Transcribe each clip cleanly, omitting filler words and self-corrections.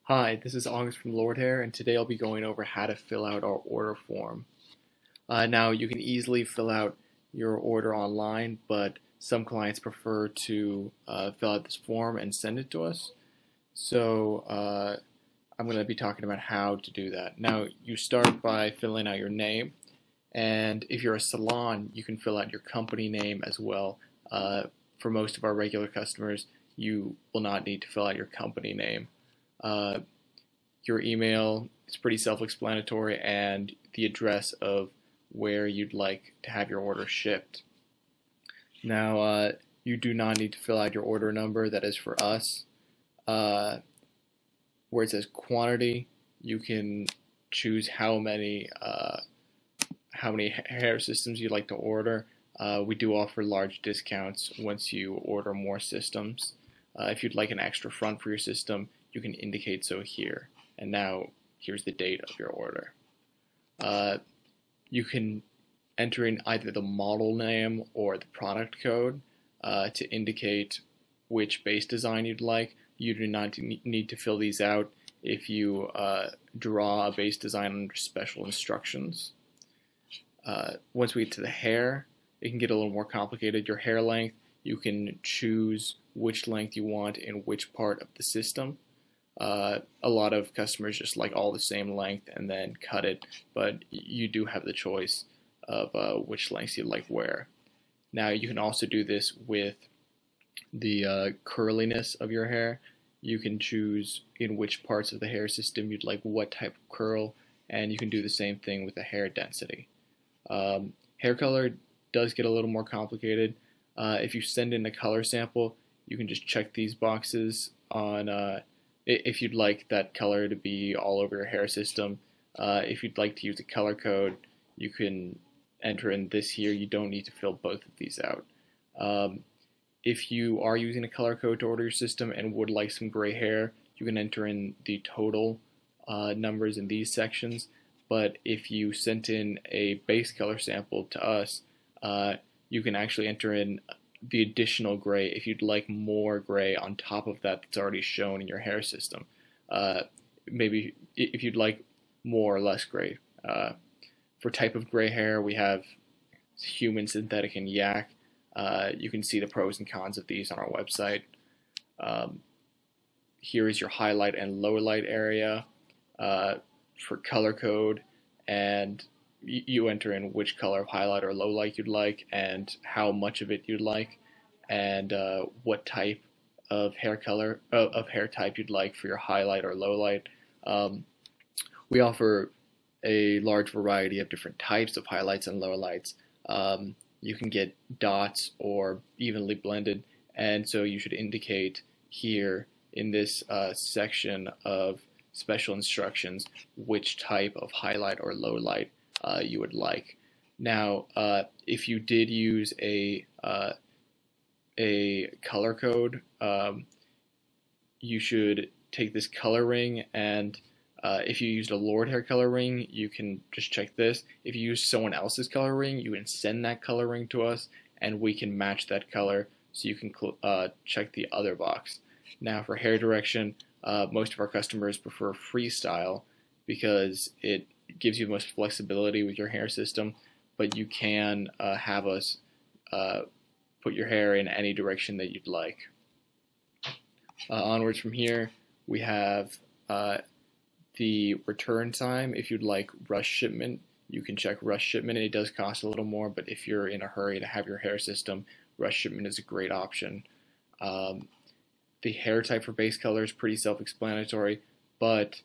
Hi, this is August from Lordhair, and today I'll be going over how to fill out our order form. Now, you can easily fill out your order online, but some clients prefer to fill out this form and send it to us. So I'm going to be talking about how to do that. Now, you start by filling out your name, and if you're a salon, you can fill out your company name as well. For most of our regular customers, you will not need to fill out your company name. Your email is pretty self-explanatory, and the address of where you'd like to have your order shipped. Now, you do not need to fill out your order number. That is for us. Where it says quantity, you can choose how many hair systems you'd like to order. We do offer large discounts once you order more systems. If you'd like an extra front for your system, you can indicate so here. And now here's the date of your order. You can enter in either the model name or the product code to indicate which base design you'd like. You do not need to fill these out if you draw a base design under special instructions. Once we get to the hair, it can get a little more complicated. Your hair length, you can choose which length you want in which part of the system. A lot of customers just like all the same length and then cut it, but you do have the choice of which lengths you like where. Now you can also do this with the curliness of your hair. You can choose in which parts of the hair system you'd like what type of curl, and you can do the same thing with the hair density. Hair color does get a little more complicated. If you send in a color sample, you can just check these boxes on if you'd like that color to be all over your hair system. If you'd like to use a color code, you can enter in this here. You don't need to fill both of these out. If you are using a color code to order your system and would like some gray hair, you can enter in the total numbers in these sections. But if you sent in a base color sample to us, you can actually enter in the additional gray if you'd like more gray on top of that that's already shown in your hair system. Maybe if you'd like more or less gray. For type of gray hair, we have human, synthetic, and yak. You can see the pros and cons of these on our website. Here is your highlight and low light area for color code, and you enter in which color of highlight or low light you'd like and how much of it you'd like, and what type of hair color of hair type you'd like for your highlight or low light. We offer a large variety of different types of highlights and low lights. You can get dots or evenly blended, and so you should indicate here in this section of special instructions which type of highlight or low light you would like. Now, if you did use a color code, you should take this color ring, and if you used a Lordhair color ring, you can just check this. If you use someone else's color ring, you can send that color ring to us, and we can match that color, so you can check the other box. Now, for hair direction, most of our customers prefer freestyle because it gives you the most flexibility with your hair system, but you can have us put your hair in any direction that you'd like. Onwards from here, we have the return time. If you'd like rush shipment, you can check rush shipment. It does cost a little more, but if you're in a hurry to have your hair system, rush shipment is a great option. The hair type for base color is pretty self-explanatory, but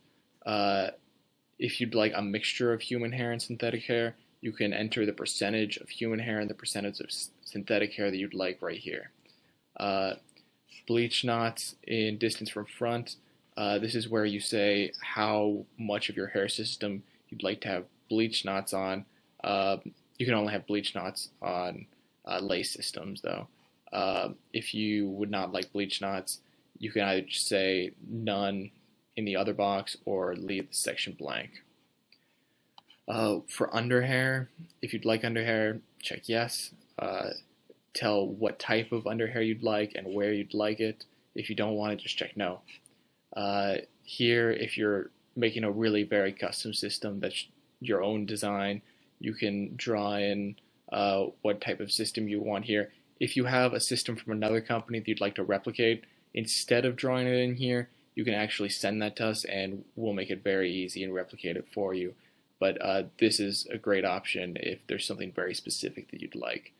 if you'd like a mixture of human hair and synthetic hair, you can enter the percentage of human hair and the percentage of synthetic hair that you'd like right here. Bleach knots in distance from front. This is where you say how much of your hair system you'd like to have bleach knots on. You can only have bleach knots on lace systems, though. If you would not like bleach knots, you can either just say none in the other box or leave the section blank. For underhair, if you'd like underhair, check yes. Tell what type of underhair you'd like and where you'd like it. If you don't want it, just check no. Here, if you're making a really very custom system that's your own design, you can draw in what type of system you want here. If you have a system from another company that you'd like to replicate, instead of drawing it in here, you can actually send that to us and we'll make it very easy and replicate it for you. But this is a great option if there's something very specific that you'd like.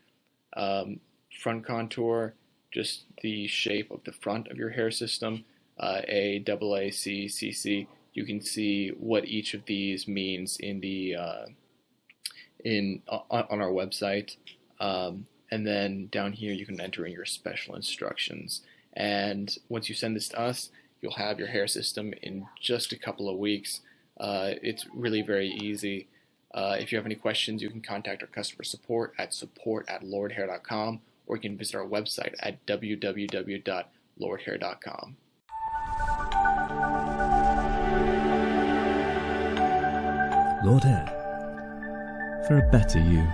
Front contour, just the shape of the front of your hair system, A, AA, C, CC. You can see what each of these means in the on our website. And then down here you can enter in your special instructions. And once you send this to us, you'll have your hair system in just a couple of weeks. It's really very easy. If you have any questions, you can contact our customer support at support@lordhair.com, or you can visit our website at www.lordhair.com. Lordhair, for a better you.